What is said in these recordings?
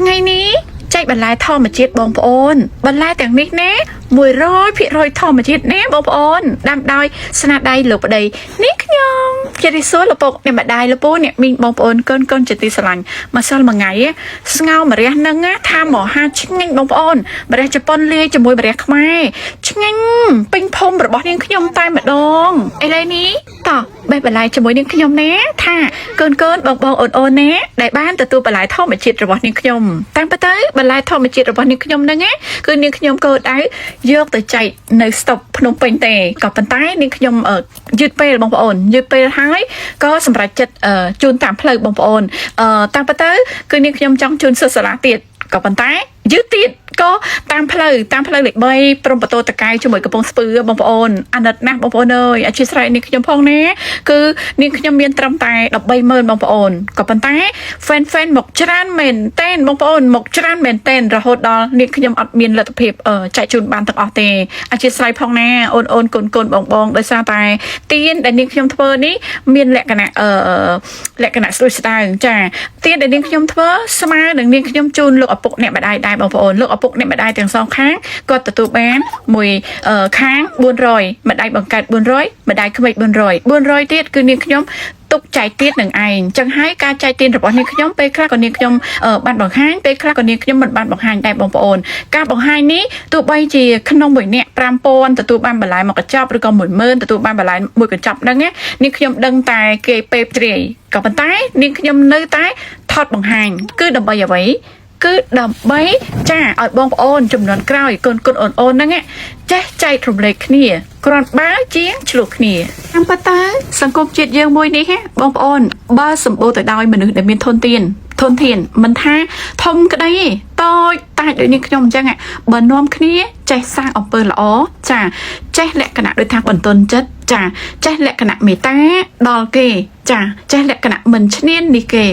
ថ្ងៃនេះចែកបន្លែធម្មជាតិបងប្អូនបន្លែទាំងនេះណា100%ធម្មជាតិណាបងប្អូនដាំដោយស្នាដៃលោកប្តីនេះខ្ញុំជារិសួរលពុកអ្នកម្ដាយលពូអ្នកមីងបងប្អូនកូនជាទីស្រឡាញ់ម្សិលមួយថ្ងៃស្ងោម្រះនឹងថាមកហាឆ្ងាញ់បងប្អូនម្រះជប៉ុនលាយជាមួយម្រះខ្មែរឆ្ងាញ់ពេញភូមិរបស់នាងខ្ញុំតែម្ដងឥឡូវនេះតោះបេះបន្លែជាមួយនាងខ្ញុំណាថាកូនបងអូនណាដែលបានទទួលបន្លែធម្មជាតិរបស់នាងខ្ញុំតាមពិតទៅបន្លែធម្មជាតិរបស់នាងខ្ញុំហ្នឹងគឺនាងខ្ញុំកូនដៅយកទៅចែកនៅស្តុបភ្នំពេញទេក៏ប៉ុន្តែនាងខ្ញុំយឺតពេលបងប្អូនយឺតពេលហើយក៏សម្រេចចិត្តជូនតាមផ្លូវបងប្អូនតាមពិតទៅគឺនាងខ្ញុំចង់ជូនសិស្សសាលាទៀតក៏ប៉ុន្តែយឺតទៀតក៏តាមផ្លូវលេខ3ព្រំបតោតកៅជាមួយកំពង់ស្ពឺបងប្អូនអាណិតណាស់បងប្អូនអើយអធិស្ឋាននាងខ្ញុំផងណាគឺនាងខ្ញុំមានត្រឹមតែ130,000បងប្អូនក៏ប៉ុន្តែ fan មកច្រើនមែនតែនបងប្អូនមកច្រើនមែនតែនរហូតដល់នាងខ្ញុំអត់មានលទ្ធភាពចែកជូនបានទាំងអស់ទេអធិស្ឋានផងណាអូនកូនបងដោយសារតែទៀនដែលនាងខ្ញុំធ្វើនេះមានលក្ខណៈស្រួយស្ដាងចាទៀនដែលនាងខ្ញុំធ្វើស្មើនឹងនាងខ្ញុំជូនលោកឪពុកអ្នកម្ដាយដែរបងប្អូនលោកឪពុកអ្នកម្ដាយទាំងសងខាងគាត់ទទួលបានមួយខាង400ម្ដាយបង្កើត400ម្ដាយក្មេក400ទៀតគឺនាងខ្ញុំទុកចែកទៀតនឹងឯងចឹងហើយការចែកទៀតរបស់នាងខ្ញុំពេលខ្លះក៏នាងខ្ញុំបានបង្ហាញពេលខ្លះក៏នាងខ្ញុំមិនបានបង្ហាញដែរបងប្អូនការបង្ហាញនេះទោះបីជាក្នុងមួយនាក់ 5,000 ទទួលបានបន្លែមួយកញ្ចប់ឬក៏ 10,000 ទទួលបានបន្លែមួយកញ្ចប់ហ្នឹងនាងខ្ញុំដឹងតែគេពេលជ្រាយក៏ប៉ុន្តែនាងខ្ញុំនៅតែថតបង្ហាញគឺដើម្បីអ្វីគឺដើម្បីចាឲ្យបងប្អូនចំនួនក្រោយកូនអូនហ្នឹងចេះចែករំលែកគ្នាគ្រាន់បើជាងឆ្លោះគ្នាតាមពិតទៅសង្គមជាតិយើងមួយនេះបងប្អូនបើសម្បូរទៅដោយមនុស្សដែលមានធនធានមិនថាធំក្តីតូចតាចដូចនេះខ្ញុំអញ្ចឹងបើនាំគ្នាចេះសាងអំពើល្អចាចេះលក្ខណៈដូចថាបន្ទន់ចិត្តចាចេះលក្ខណៈមេត្តាដល់គេចាចេះលក្ខណៈមិនឈ្នាននេះគេ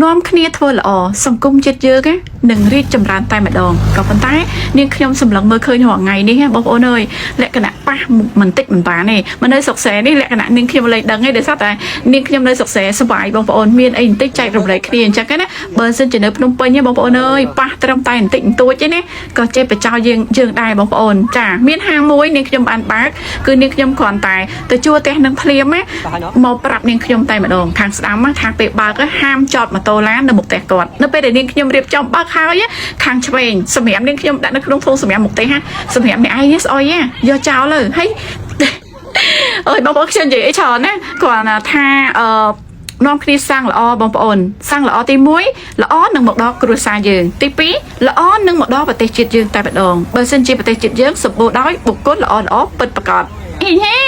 នាំគ្នាធ្វើល្អសង្គមជាតិយើងនឹងរីកចម្រើនតែម្ដងក៏ប៉ុន្តែនាងខ្ញុំសម្លឹងមើលឃើញរាល់ថ្ងៃនេះបងប្អូនអើយលក្ខណៈប៉ះមិនតិចមិនបានទេមកនៅសុកសែនេះលក្ខណៈនាងខ្ញុំលែងដឹងទេដោយសារតែនាងខ្ញុំនៅសុកសែសប្បាយបងប្អូនមានអីបន្តិចចែករំលែកគ្នាអញ្ចឹងណាបើសិនជានៅភ្នំពេញបងប្អូនអើយប៉ះត្រឹមតែបន្តិចបន្តួចទេណាក៏ចេះបចោយើងដែរបងប្អូនចាមានហាងមួយនាងខ្ញុំបានបើកគឺនាងខ្ញុំគ្រាន់តែទៅជួផ្ទះនឹងភ្លាមមកប្រាប់នាងខ្ញុំតែម្ដងខាងស្ដាំថាពេលបើកហាមចតម៉ូតូឡាននៅមុខផ្ទះគាត់នៅពេលដែលនាងខ្ញុំរៀបចំបើកហើយខាងឆ្វេងសម្រាប់នាងខ្ញុំដាក់នៅក្នុងធុងសម្រាប់មុខផ្ទះសម្រាប់អ្នកឯងស្អុយយកចោលទៅហើយអើយបងប្អូនខ្ញុំនិយាយអីច្រើនណាគ្រាន់តែថានាំគ្នាសាំងល្អបងប្អូនសាំងល្អទី1ល្អនឹងមកដល់គ្រួសារយើងទី2ល្អនឹងមកដល់ប្រទេសជាតិយើងតែម្ដងបើសិនជាប្រទេសជាតិយើងសម្បូរដោយបុគ្គលល្អពិតប្រាកដហេ